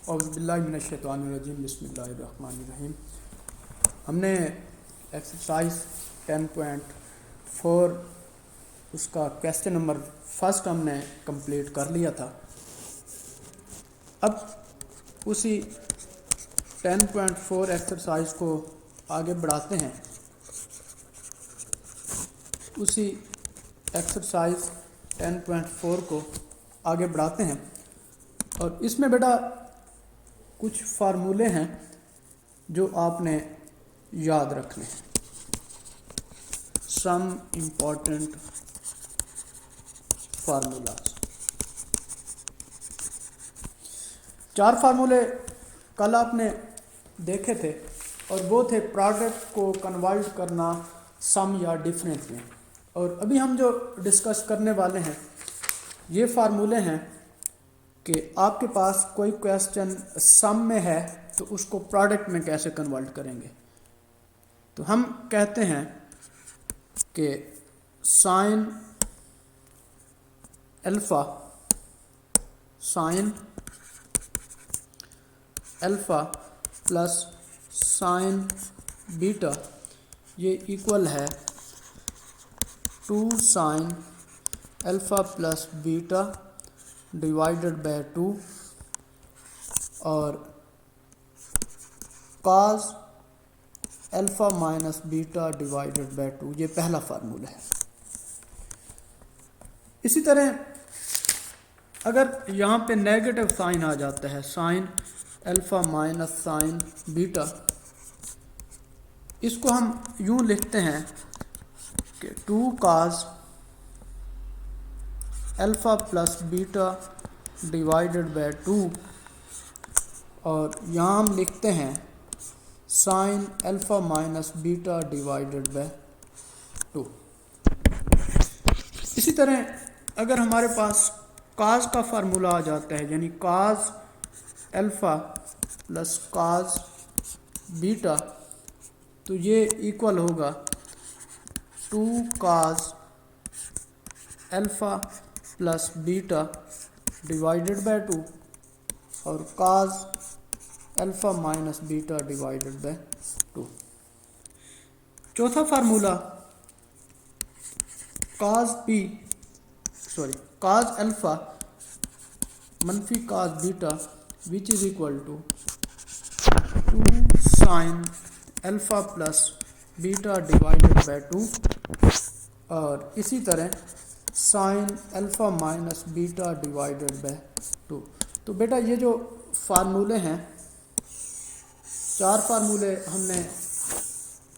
औज़ुबिल्लाहिमिनश्शैतानिर्रजीम बिस्मिल्लाहिर्रहमानिर्रहीम। हमने एक्सरसाइज 10.4 उसका क्वेश्चन नंबर फर्स्ट हमने कंप्लीट कर लिया था। अब उसी 10.4 एक्सरसाइज को आगे बढ़ाते हैं। उसी एक्सरसाइज 10.4 को आगे बढ़ाते हैं और इसमें बेटा कुछ फार्मूले हैं जो आपने याद रखने हैं। Some important formulas. 4 फार्मूले कल आपने देखे थे और वो थे प्रोडक्ट को कन्वर्ट करना सम या डिफरेंस में। और अभी हम जो डिस्कस करने वाले हैं ये फार्मूले हैं कि आपके पास कोई क्वेश्चन सम में है तो उसको प्रोडक्ट में कैसे कन्वर्ट करेंगे। तो हम कहते हैं कि sign alpha plus sign beta ये इक्वल है 2 sine alpha plus beta divided by 2 और cos alpha minus beta divided by 2 ये पहला फार्मूला है। इसी तरह अगर यहाँ पे नेगेटिव साइन आ जाता है sine alpha minus sign beta, इसको हम यूँ लिखते हैं कि 2 cos alpha plus beta divided by 2 और यहाँ हम लिखते हैं sign alpha minus beta divided by 2। इसी तरह अगर हमारे पास काज का फार्मूला आ जाता है यानी cos alpha plus cos beta तो ये इक्वल होगा 2 cos alpha plus beta divided by 2 और cos alpha minus beta divided by 2। चौथा फार्मूला काज अल्फ़ा मनफी cos beta which is equal to 2 sine alpha plus beta divided by 2 और इसी तरह sine alpha minus beta divided by 2। तो बेटा ये जो फार्मूले हैं 4 फार्मूले हमने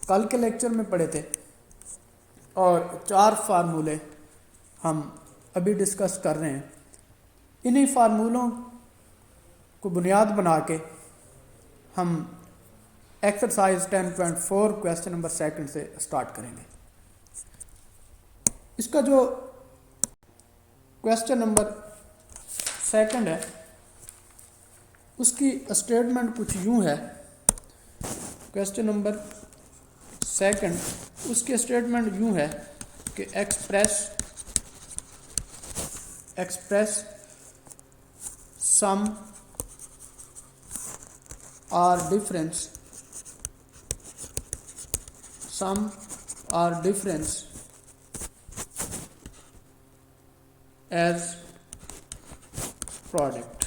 कल के लेक्चर में पढ़े थे और 4 फार्मूले हम अभी डिस्कस कर रहे हैं। इन्हीं फार्मूलों को बुनियाद बना के हम एक्सरसाइज 10.4 क्वेश्चन नंबर 2 से स्टार्ट करेंगे। इसका जो क्वेश्चन नंबर 2 है उसकी स्टेटमेंट कुछ यूँ है। क्वेश्चन नंबर 2 उसकी स्टेटमेंट यूँ है कि express sum or difference as product.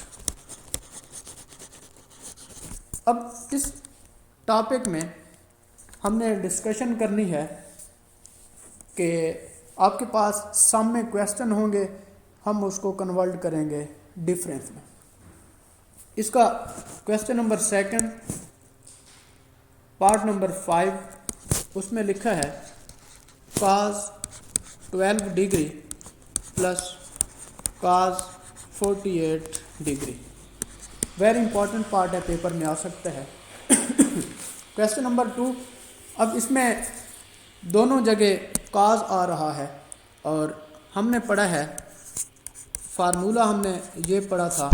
अब इस टॉपिक में हमने डिस्कशन करनी है कि आपके पास सम में क्वेश्चन होंगे हम उसको कन्वर्ट करेंगे डिफरेंस में। इसका क्वेश्चन नंबर 2 पार्ट नंबर 5 उसमें लिखा है cos 12 degree plus cos 48 degree. Very important part है, पेपर में आ सकता है। क्वेश्चन नंबर 2, अब इसमें दोनों जगह cos आ रहा है और हमने पढ़ा है फार्मूला, हमने ये पढ़ा था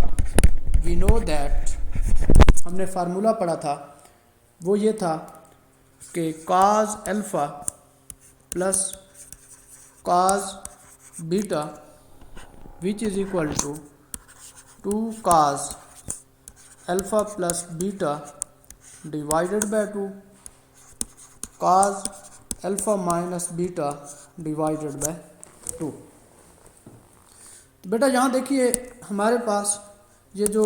वी नो दैट, हमने फार्मूला पढ़ा था वो ये था कि cos alpha plus cos beta which is equal to 2 cos alpha plus beta divided by 2 cos alpha minus beta divided by 2। तो बेटा यहाँ देखिए हमारे पास ये जो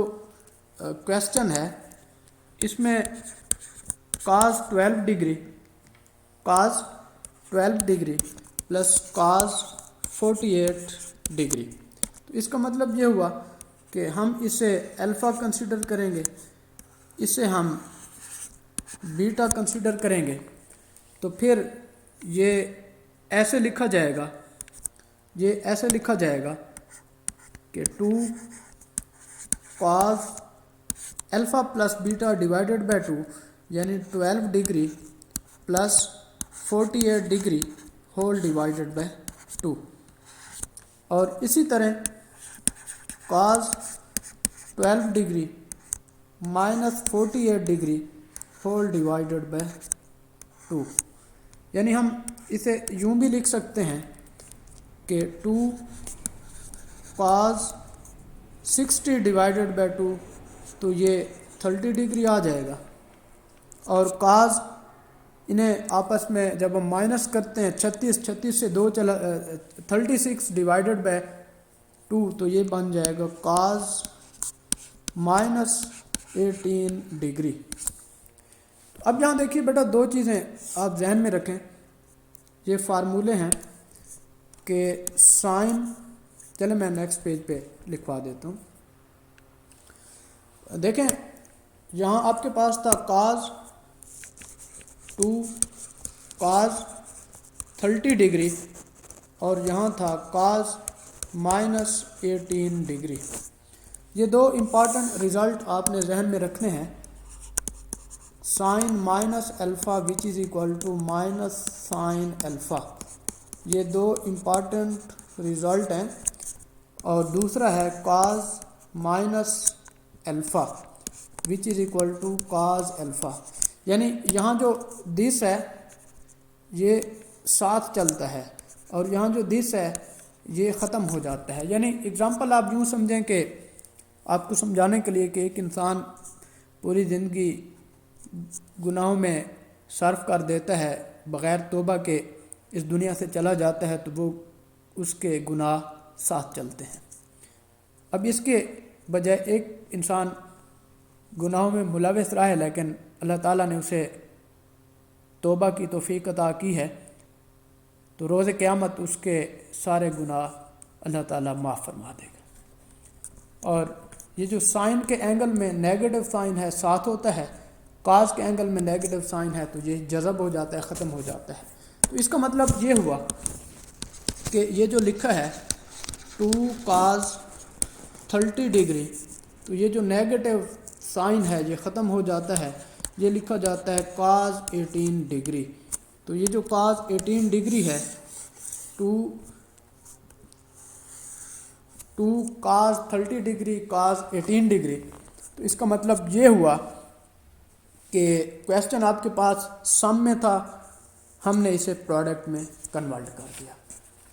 क्वेश्चन है इसमें cos 12 degree plus cos 48 degree. तो इसका मतलब ये हुआ कि हम इसे अल्फ़ा कंसीडर करेंगे, इसे हम बीटा कंसीडर करेंगे, तो फिर ये ऐसे लिखा जाएगा कि 2 cos alpha plus beta divided by 2 यानी 12 degree plus 48 degree whole divided by 2। और इसी तरह cos 12 degree minus 48 degree whole divided by 2। यानी हम इसे यूं भी लिख सकते हैं कि 2 cos 60 डिवाइडेड बाय 2, तो ये 30 डिग्री आ जाएगा। और cos इन्हें आपस में जब हम माइनस करते हैं 36 से 2 चला 36 डिवाइडेड बाय 2, तो ये बन जाएगा cos माइनस 18 डिग्री। अब यहाँ देखिए बेटा दो चीज़ें आप जहन में रखें, ये फार्मूले हैं कि साइन, चले मैं नेक्स्ट पेज पे लिखवा देता हूँ। देखें यहाँ आपके पास था cos 2 cos 30 डिग्री और यहाँ था cos माइनस 18 डिग्री। ये दो इम्पॉर्टेंट रिज़ल्ट आपने जहन में रखने हैं। Sine minus alpha which is equal to minus sine alpha, ये दो इम्पॉर्टेंट रिज़ल्ट हैं। और दूसरा है cos minus alpha which is equal to cos alpha, यानी यहाँ जो दिस है ये साथ चलता है और यहाँ जो दिस है ये ख़त्म हो जाता है। यानी एग्ज़ाम्पल आप यूँ समझें कि आपको समझाने के लिए कि एक इंसान पूरी ज़िंदगी गुनाहों में सर्फ कर देता है, बग़ैर तौबा के इस दुनिया से चला जाता है, तो वो उसके गुनाह साथ चलते हैं। अब इसके बजाय एक इंसान गुनाहों में मुलविस रहा है लेकिन अल्लाह ताला ने उसे तौबा की तौफीक अता की है, तो रोज़े क़यामत उसके सारे गुनाह अल्लाह ताला माफ़ फरमा देगा। और ये जो साइन के एंगल में नेगेटिव साइन है साथ होता है, काज के एंगल में नेगेटिव साइन है तो ये जज़ब हो जाता है, ख़त्म हो जाता है। तो इसका मतलब ये हुआ कि ये जो लिखा है 2 cos 30 डिग्री, तो ये जो नेगेटिव साइन है ये ख़त्म हो जाता है, ये लिखा जाता है cos 18 डिग्री। तो ये जो cos 18 डिग्री है 2 cos 30 डिग्री cos 18 डिग्री, तो इसका मतलब ये हुआ कि क्वेश्चन आपके पास सम में था, हमने इसे प्रोडक्ट में कन्वर्ट कर दिया।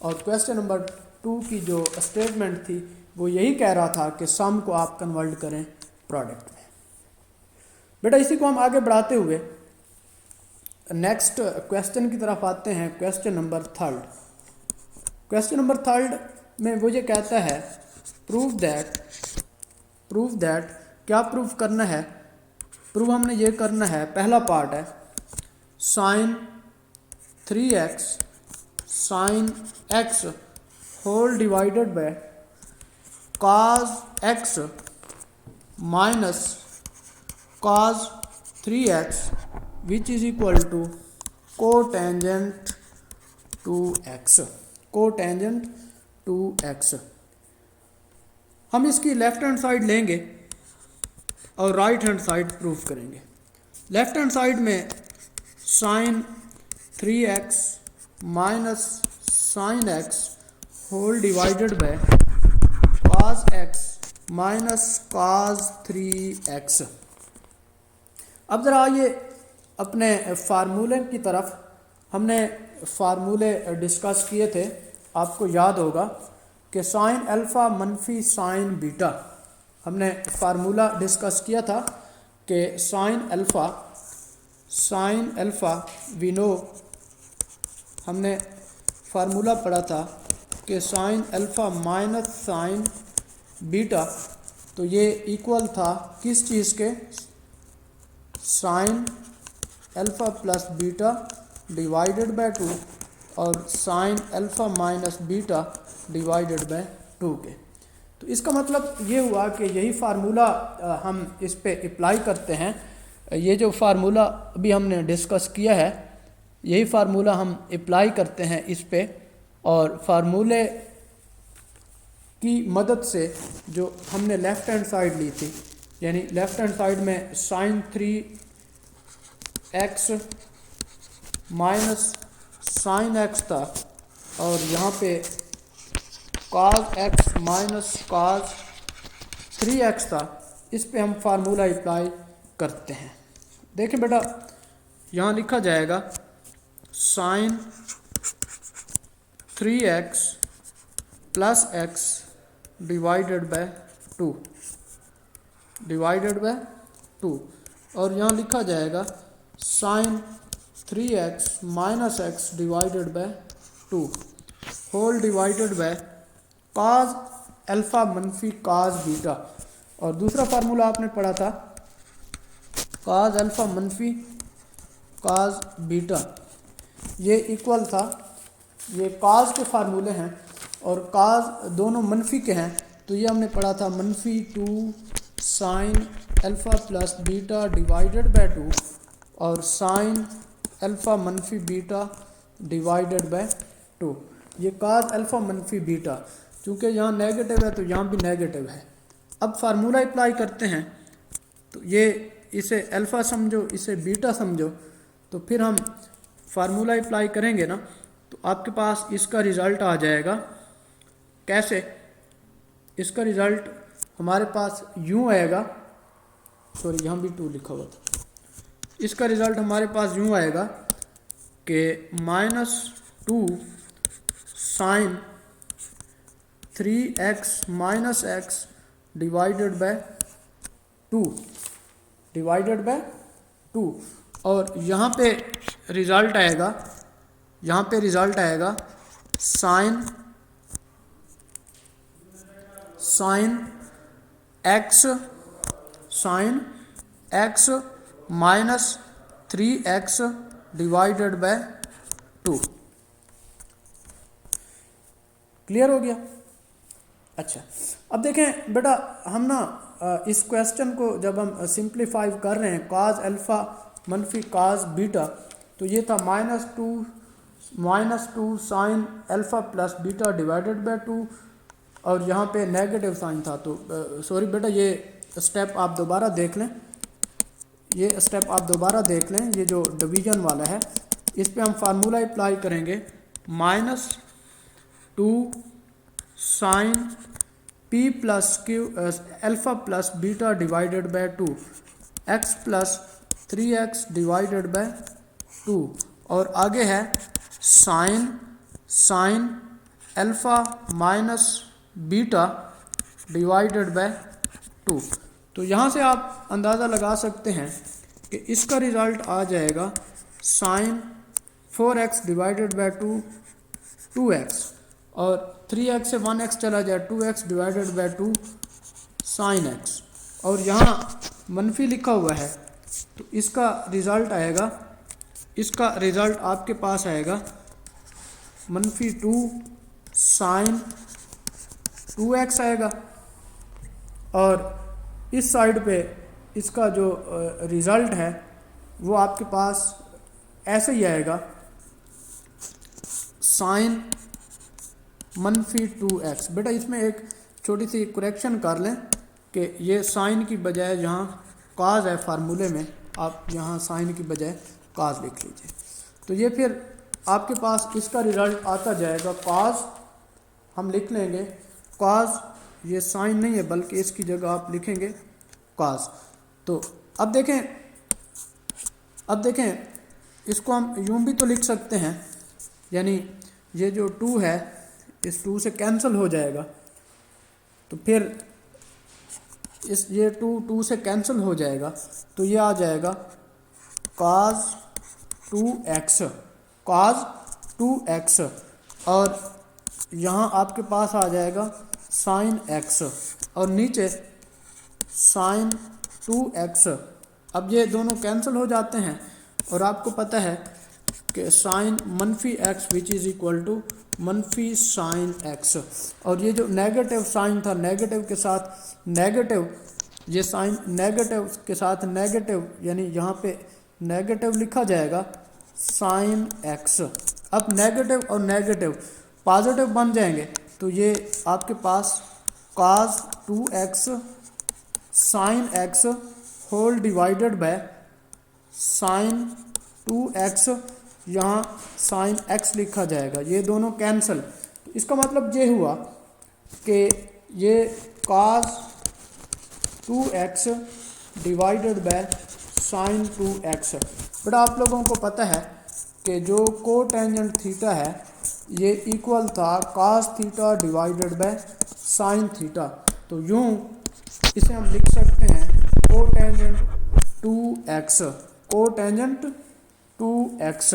और क्वेश्चन नंबर 2 की जो स्टेटमेंट थी वो यही कह रहा था कि सम को आप कन्वर्ट करें प्रोडक्ट में। बेटा इसी को हम आगे बढ़ाते हुए नेक्स्ट क्वेश्चन की तरफ आते हैं। Question number 3। क्वेश्चन नंबर 3 में वो ये कहता है प्रूव दैट क्या प्रूव करना है? प्रूव हमने ये करना है, पहला पार्ट है sine 3x sine x whole divided by cos x minus cos 3x which is equal to cotangent two x। हम इसकी लेफ्ट हैंड साइड लेंगे और राइट हैंड साइड प्रूव करेंगे। लेफ्ट हैंड साइड में sine 3x minus sine x whole divided by cos x minus cos 3x। अब ज़रा ये अपने फार्मूले की तरफ, हमने फार्मूले डिस्कस किए थे, आपको याद होगा कि साइन अल्फ़ा मनफी साइन बीटा, हमने फार्मूला डिस्कस किया था कि साइन अल्फ़ा वी नो, हमने फार्मूला पढ़ा था कि sign alpha minus sign beta, तो ये इक्वल था किस चीज़ के, sign alpha plus beta divided by 2 और sign alpha minus beta divided by 2 के। तो इसका मतलब ये हुआ कि यही फार्मूला हम इस पे अप्लाई करते हैं। ये जो फार्मूला अभी हमने डिस्कस किया है, यही फार्मूला हम अप्लाई करते हैं इस पे, और फार्मूले की मदद से जो हमने लेफ़्ट हैंड साइड ली थी, यानी लेफ़्ट हैंड साइड में sine 3x minus sine x था, और यहाँ पे cos x minus cos 3x था, इस पे हम फार्मूला अप्लाई करते हैं। देखें बेटा, यहाँ लिखा जाएगा sine 3x plus x divided by 2 और यहाँ लिखा जाएगा sine 3x minus x divided by 2 whole divided by cos alpha मनफी cos बीटा। और दूसरा फार्मूला आपने पढ़ा था cos अल्फ़ा मनफी cos बीटा, ये इक्वल था, ये cos के फार्मूले हैं और cos दोनों मनफी के हैं, तो ये हमने पढ़ा था मनफी 2 sine alpha plus beta divided by 2 और साइन अल्फ़ा मनफी बीटा डिवाइडेड बाय 2। ये cos अल्फ़ा मनफी बीटा, चूँकि यहाँ नेगेटिव है तो यहाँ भी नेगेटिव है। अब फार्मूला अप्लाई करते हैं, तो ये इसे अल्फ़ा समझो, इसे बीटा समझो, तो फिर हम फार्मूला अप्लाई करेंगे ना, तो आपके पास इसका रिज़ल्ट आ जाएगा। कैसे? इसका रिज़ल्ट हमारे पास यूँ आएगा, सॉरी यहाँ भी 2 लिखा हुआ था, इसका रिज़ल्ट हमारे पास यूँ आएगा कि -2 sine 3x minus x divided by 2 और यहाँ पे रिज़ल्ट आएगा sine x minus 3x divided by 2। Clear हो गया? अच्छा, अब देखें बेटा, हम ना इस क्वेश्चन को जब हम सिंप्लीफाई कर रहे हैं cos अल्फ़ा मनफी cos बीटा, तो ये था -2 sine alpha plus beta divided by 2 और यहाँ पे नेगेटिव साइन था। तो सॉरी बेटा, ये स्टेप आप दोबारा देख लें, ये जो डिवीजन वाला है, इस पे हम फार्मूला अप्लाई करेंगे -2 sine p plus q alpha plus beta divided by 2 x plus 3x divided by 2 और आगे है sine alpha minus beta divided by 2। तो यहाँ से आप अंदाज़ा लगा सकते हैं कि इसका रिज़ल्ट आ जाएगा sign 4x divided by 2x और 3x से 1x चला जाए 2x divided by 2 sign x, और यहाँ मनफी लिखा हुआ है, तो इसका रिज़ल्ट आपके पास आएगा -2 साइन 2x आएगा, और इस साइड पे इसका जो रिज़ल्ट है वो आपके पास ऐसे ही आएगा साइन -2x। बेटा, इसमें एक छोटी सी करेक्शन कर लें कि ये साइन की बजाय यहाँ काज है, फार्मूले में आप यहाँ साइन की बजाय काज लिख लीजिए। तो ये फिर आपके पास इसका रिज़ल्ट आता जाएगा काज, हम लिख लेंगे काज, ये साइन नहीं है बल्कि इसकी जगह आप लिखेंगे काज। तो अब देखें इसको हम यूँ भी तो लिख सकते हैं, यानी ये जो 2 है इस 2 से कैंसिल हो जाएगा, तो फिर इस ये 2 से कैंसिल हो जाएगा, तो ये आ जाएगा cos 2x, cos 2x, और यहाँ आपके पास आ जाएगा sin x, और नीचे sin 2x। अब ये दोनों कैंसिल हो जाते हैं, और आपको पता है कि sine -x which is equal to -sin x, और ये जो नेगेटिव साइन था नेगेटिव के साथ नेगेटिव, ये साइन नेगेटिव के साथ नेगेटिव, यानी यहाँ पे नेगेटिव लिखा जाएगा sin x। अब नेगेटिव और नेगेटिव पॉजिटिव बन जाएंगे, तो ये आपके पास cos 2x sin x whole divided by sin 2x, यहाँ sin x लिखा जाएगा, ये दोनों कैंसिल। तो इसका मतलब ये हुआ कि ये cos 2x divided by sin 2x। But आप लोगों को पता है कि जो कोटेंजेंट थीटा है ये इक्वल था cos theta divided by sin theta, तो यूँ इसे हम लिख सकते हैं कोटेंजेंट 2x, कोटेंजेंट 2x,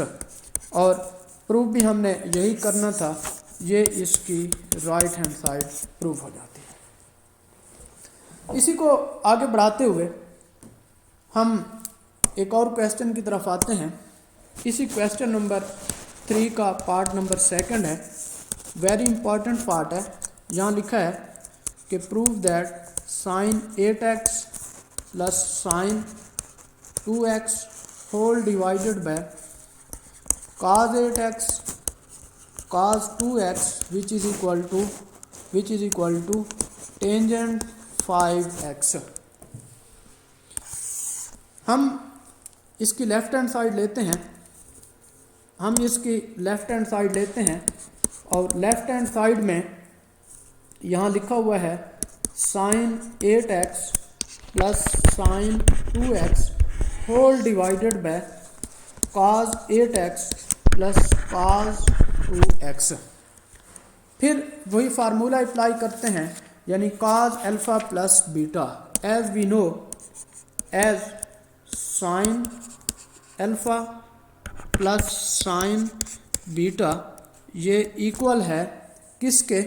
और प्रूफ भी हमने यही करना था, ये इसकी राइट हैंड साइड प्रूफ हो जाती है। इसी को आगे बढ़ाते हुए हम एक और क्वेश्चन की तरफ आते हैं। इसी क्वेश्चन नंबर 3 का पार्ट नंबर 2 है, वेरी इंपॉर्टेंट पार्ट है। यहाँ लिखा है कि prove that sin 8x plus sin 2x whole divided by cos 8x cos 2x which is equal to tangent 5x। हम इसकी लेफ्ट हैंड साइड लेते हैं, और लेफ्ट हैंड साइड में यहाँ लिखा हुआ है sin 8x plus sin 2x whole divided by cos 8x plus cos 2x। फिर वही फार्मूला अप्लाई करते हैं, यानी cos alpha plus beta, as we know as sin alpha plus sin beta, ये इक्वल है किसके,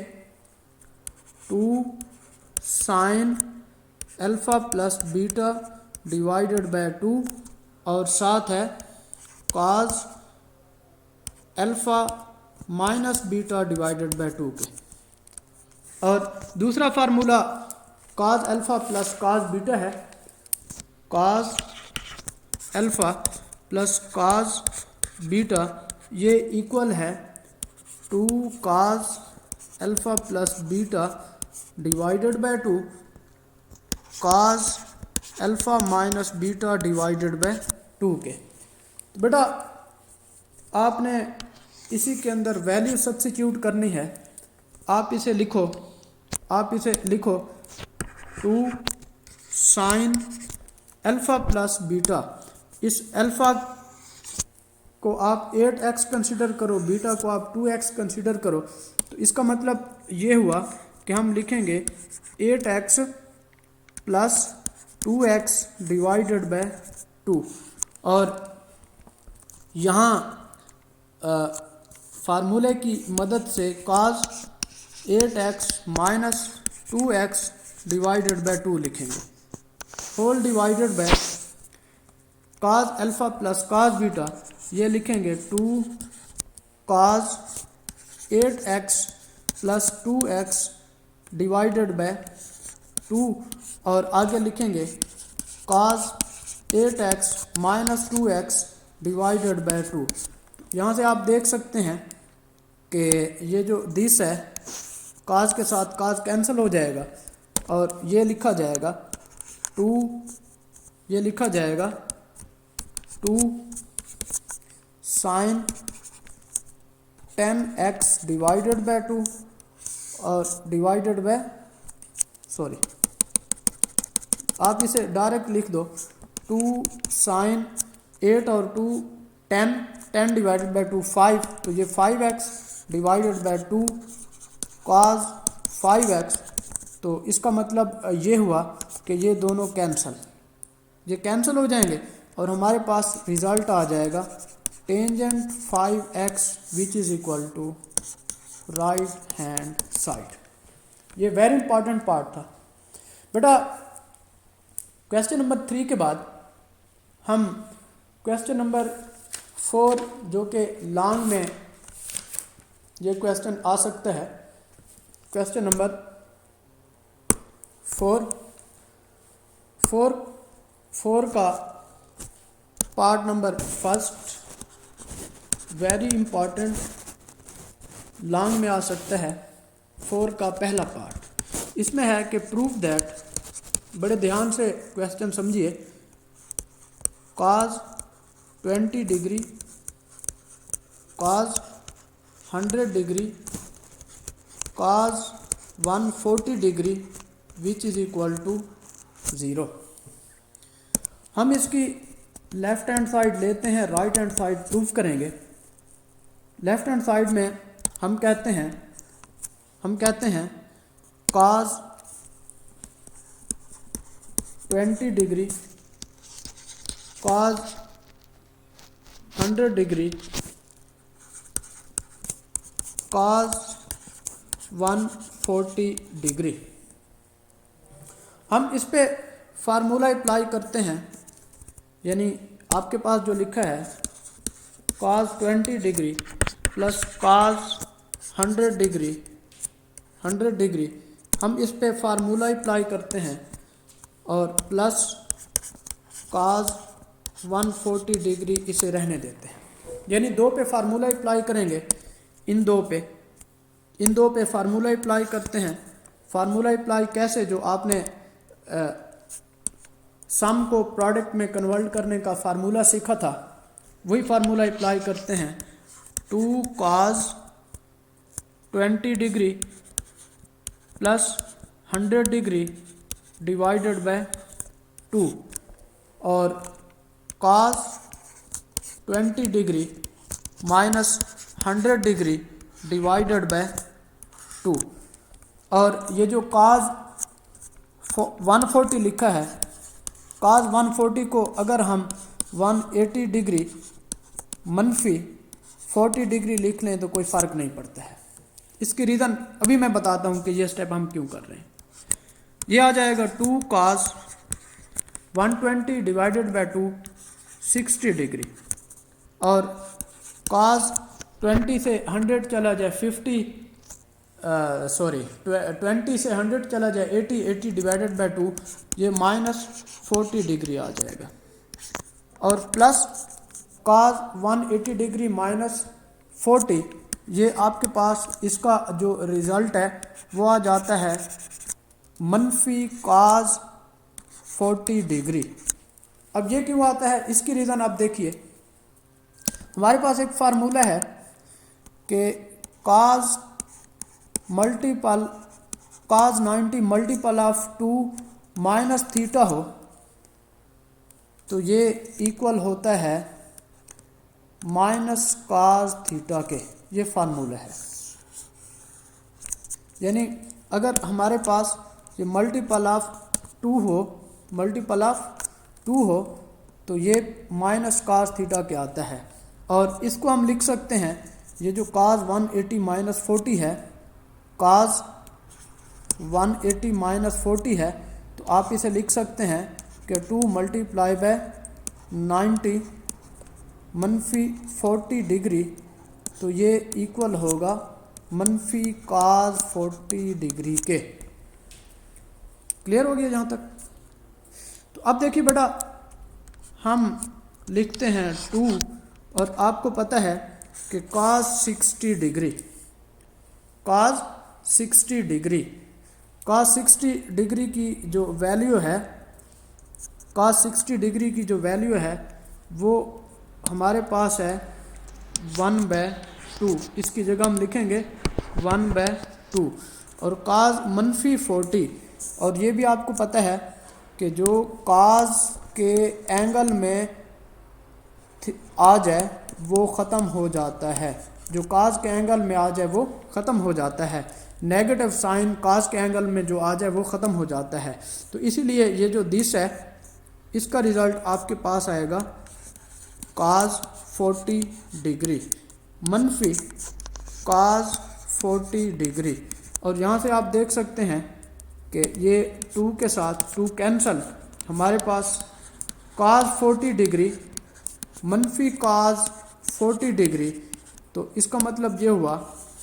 2 sin alpha plus beta divided by 2, और साथ है cos alpha minus beta divided by 2 के। और दूसरा formula cos alpha plus cos beta है, cos alpha plus cos beta ये इक्वल है 2 cos alpha plus beta divided by 2 cos alpha minus beta divided by 2 के। तो बेटा आपने इसी के अंदर वैल्यू सब्स्टिट्यूट करनी है। आप इसे लिखो 2 sin अल्फ़ा प्लस बीटा, इस अल्फ़ा को आप 8x कंसिडर करो, बीटा को आप 2x कंसिडर करो, तो इसका मतलब ये हुआ कि हम लिखेंगे 8x plus 2x divided by 2, और यहाँ फार्मूले की मदद से cos 8x minus 2x divided by 2 लिखेंगे, whole divided by cos alpha plus cos beta, ये लिखेंगे 2 cos 8x plus 2x divided by 2, और आगे लिखेंगे cos 8x minus 2x divided by 2। यहाँ से आप देख सकते हैं कि ये जो दिस है cos के साथ cos कैंसिल हो जाएगा, और ये लिखा जाएगा 2 sin 10x डिवाइडेड बाय 2 और डिवाइडेड बाय आप इसे डायरेक्ट लिख दो 2 sin 8 और 2 10 डिवाइडेड बाय 2 5, तो ये 5x divided by 2 cos 5x तो इसका मतलब ये हुआ कि ये दोनों ये कैंसिल हो जाएंगे और हमारे पास रिज़ल्ट आ जाएगा tangent 5x which is equal to right hand side. ये वेरी इंपॉर्टेंट पार्ट था बेटा। क्वेश्चन नंबर 3 के बाद हम क्वेश्चन नंबर 4 जो कि लॉन्ग में ये क्वेश्चन आ सकता है, क्वेश्चन नंबर 4 का part number first very important long में आ सकता है। 4 का पहला पार्ट इसमें है कि प्रूफ दैट, बड़े ध्यान से क्वेश्चन समझिए, cos 20 degree cos 100 degree cos 140 degree which is equal to 0। हम इसकी लेफ्ट हैंड साइड लेते हैं, राइट हैंड साइड प्रूफ करेंगे। लेफ्ट हैंड साइड में हम कहते हैं cos 20 degree cos 100 degree cos 140 degree. हम इस पे फार्मूला अप्लाई करते हैं, यानी आपके पास जो लिखा है cos 20 degree plus cos 100 degree, हम इस पे फार्मूला अप्लाई करते हैं और प्लस cos 140 डिग्री इसे रहने देते हैं। यानी दो पे फार्मूला अप्लाई करेंगे, इन दो पे फार्मूला अप्लाई करते हैं। फार्मूला अप्लाई कैसे, जो आपने सम को प्रोडक्ट में कन्वर्ट करने का फार्मूला सीखा था, वही फार्मूला अप्लाई करते हैं। 2 cos 20 degree plus 100 degree divided by 2 और cos 20 degree minus 100 degree divided by 2। और ये जो cos 140 लिखा है, cos 140 को अगर हम 180 डिग्री मनफी 40 डिग्री लिख लें तो कोई फ़र्क नहीं पड़ता है। इसकी रीज़न अभी मैं बताता हूँ कि ये स्टेप हम क्यों कर रहे हैं। ये आ जाएगा 2 cos 120 डिवाइडेड बाय 2 60 डिग्री और cos 20 से 100 चला जाए 20 से 100 चला जाए 80 डिवाइडेड बाय 2, ये माइनस 40 डिग्री आ जाएगा। और प्लस cos 180 डिग्री माइनस 40, ये आपके पास इसका जो रिज़ल्ट है वो आ जाता है मनफी cos 40 डिग्री। अब ये क्यों आता है, इसकी रीज़न आप देखिए। हमारे पास एक फार्मूला है कि cos 90 multiple of 2 minus theta हो तो ये इक्वल होता है माइनस cos थीटा के। ये फार्मूला है। यानी अगर हमारे पास ये मल्टीपल ऑफ 2 हो तो ये माइनस cos थीटा के आता है। और इसको हम लिख सकते हैं, ये जो cos 180 माइनस 40 है, cos 180 माइनस 40 है, तो आप इसे लिख सकते हैं कि 2 मल्टीप्लाई बाय 90 मनफी 40 डिग्री, तो ये इक्वल होगा मनफी cos 40 डिग्री के। क्लियर हो गया जहाँ तक? तो अब देखिए बेटा, हम लिखते हैं 2 और आपको पता है कि cos 60 डिग्री की जो वैल्यू है, cos 60 डिग्री की जो वैल्यू है वो हमारे पास है 1/2। इसकी जगह हम लिखेंगे 1/2। और cos मनफी 40, और ये भी आपको पता है कि जो cos के एंगल में आ जाए वो ख़त्म हो जाता है, जो cos के एंगल में आ जाए वो ख़त्म हो जाता है। नेगेटिव साइन काज के एंगल में जो आ जाए वो ख़त्म हो जाता है। तो इसीलिए ये जो दिस है इसका रिज़ल्ट आपके पास आएगा काज 40 डिग्री मनफी काज 40 डिग्री। और यहाँ से आप देख सकते हैं कि ये 2 के साथ 2 कैंसल, हमारे पास काज 40 डिग्री मनफी काज 40 डिग्री। तो इसका मतलब ये हुआ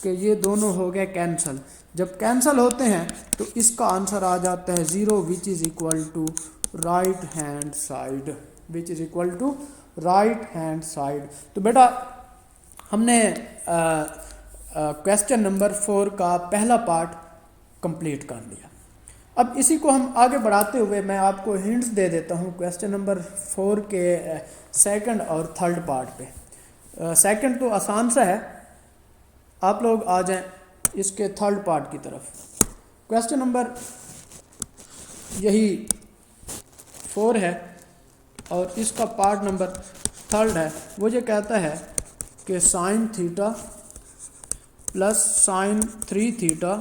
कि ये दोनों हो गए कैंसल। जब कैंसल होते हैं तो इसका आंसर आ जाता है 0 which is equal to right hand side, which is equal to right hand side. तो बेटा हमने क्वेश्चन नंबर 4 का पहला पार्ट कंप्लीट कर लिया। अब इसी को हम आगे बढ़ाते हुए मैं आपको हिंट्स दे देता हूँ क्वेश्चन नंबर 4 के सेकंड और थर्ड पार्ट पे। सेकंड तो आसान सा है, आप लोग आ जाएं इसके थर्ड पार्ट की तरफ। क्वेश्चन नंबर यही 4 है और इसका पार्ट नंबर थर्ड है। वो ये कहता है कि sine theta plus sine 3 theta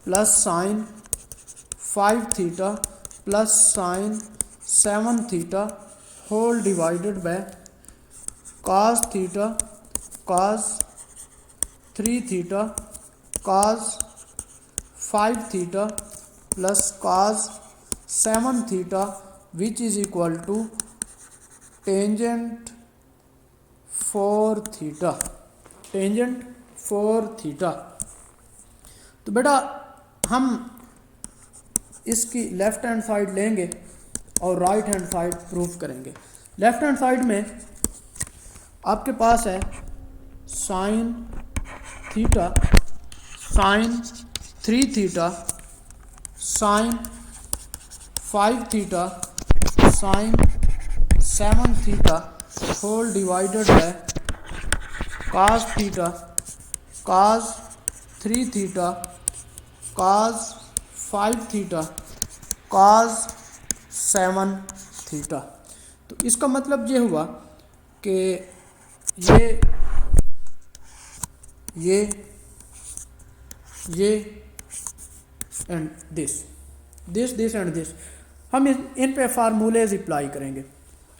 plus sine 5 theta plus sine 7 theta whole divided by cos theta cos 3 theta cos 5 theta plus cos 7 theta which is equal to tangent 4 theta, tangent 4 theta. तो बेटा हम इसकी left hand side लेंगे और right hand side proof करेंगे। Left hand side में आपके पास है sine theta sine 3 theta sign 5 theta sine 7 theta whole divided by cos theta cos 3 theta cos 5 theta cos 7 theta. तो इसका मतलब ये हुआ कि ये एंड दिस एंड दिस हम इन पे फार्मूलेज अप्लाई करेंगे।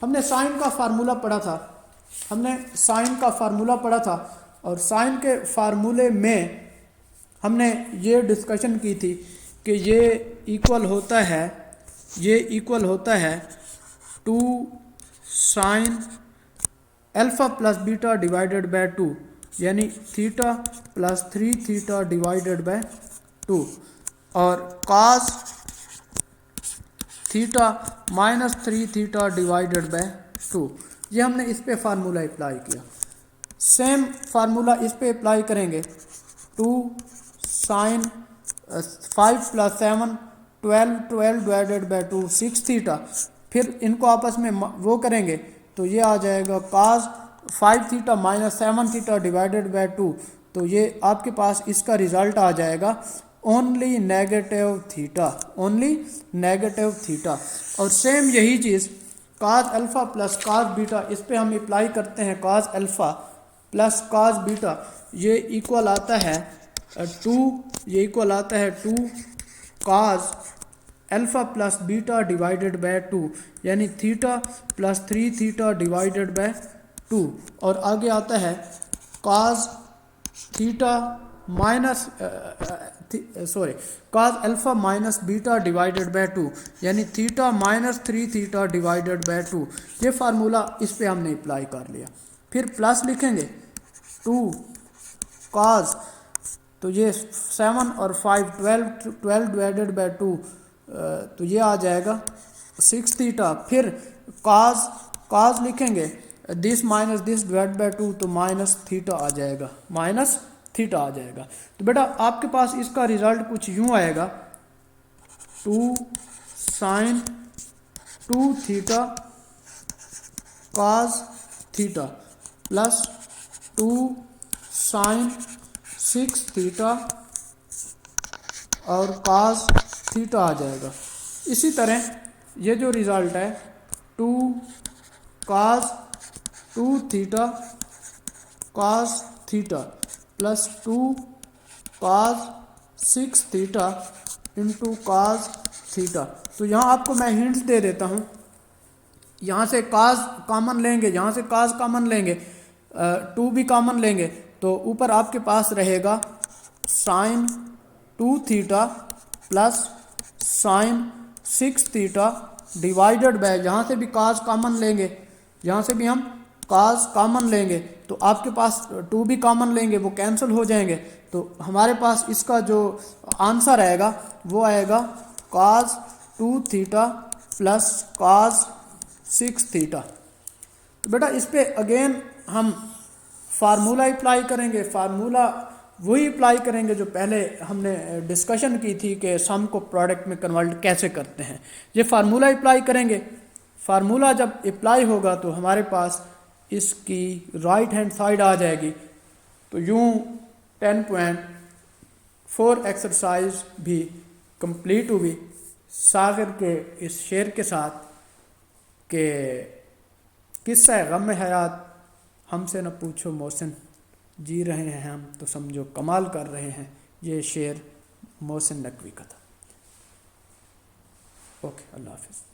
हमने साइन का फार्मूला पढ़ा था और साइन के फार्मूले में हमने ये डिस्कशन की थी कि ये इक्वल होता है 2 sine alpha plus beta divided by 2, यानी theta plus 3 theta divided by 2 और cos theta minus 3 theta divided by 2। ये हमने इस पे फार्मूला अप्लाई किया। सेम फार्मूला इस पे अप्लाई करेंगे 2 sine 5 plus 7 12 divided by 2 6 theta. फिर इनको आपस में वो करेंगे तो ये आ जाएगा cos 5 theta minus 7 theta divided by 2। तो ये आपके पास इसका रिज़ल्ट आ जाएगा ओनली नेगेटिव थीटा। और सेम यही चीज़ cos alpha plus cos beta, इस पे हम अप्लाई करते हैं cos alpha plus cos beta. ये इक्वल आता है 2 cos alpha plus beta divided by 2, यानी theta plus 3 theta divided by 2। और आगे आता है cos theta minus cause alpha minus beta divided by 2, यानी theta minus 3 theta divided by 2। ये फार्मूला इस पे हमने अप्लाई कर लिया। फिर प्लस लिखेंगे 2 काज, तो ये 7 और 5 12 डिवाइडेड बाय 2, तो ये आ जाएगा 6 थीटा। फिर काज लिखेंगे this minus this divide by 2, तो माइनस थीटा आ जाएगा। तो बेटा आपके पास इसका रिजल्ट कुछ यूं आएगा 2 sine 2 theta cos theta plus 2 sine 6 theta और काज थीटा आ जाएगा। इसी तरह ये जो रिज़ल्ट है 2 काज 2 थीटा काज थीटा प्लस 2 काज 6 थीटा इंटू काज थीटा। तो यहाँ आपको मैं हिंट्स दे देता हूँ, यहाँ से काज कॉमन लेंगे, यहाँ से काज कॉमन लेंगे, 2 भी कॉमन लेंगे, तो ऊपर आपके पास रहेगा sine 2 theta plus sine 6 theta divided by, यहाँ से भी काज कॉमन लेंगे, यहाँ से भी हम काज कॉमन लेंगे, तो आपके पास 2 भी कॉमन लेंगे, वो कैंसिल हो जाएंगे। तो हमारे पास इसका जो आंसर आएगा वो आएगा काज 2 थीटा प्लस काज 6 थीटा। तो बेटा इस पे अगेन हम फार्मूला अप्लाई करेंगे, फार्मूला वही अप्लाई करेंगे जो पहले हमने डिस्कशन की थी कि सम को प्रोडक्ट में कन्वर्ट कैसे करते हैं। ये फार्मूला अप्लाई करेंगे, फार्मूला जब अप्लाई होगा तो हमारे पास इसकी राइट हैंड साइड आ जाएगी। तो यूँ 10.4 एक्सरसाइज भी कंप्लीट हुई सागर के इस शेर के साथ कि किस्सा गम हयात हमसे न पूछो मोहसिन, जी रहे हैं हम तो समझो कमाल कर रहे हैं। ये शेर मोहसिन नकवी का था। ओके, अल्लाह हाफिज़।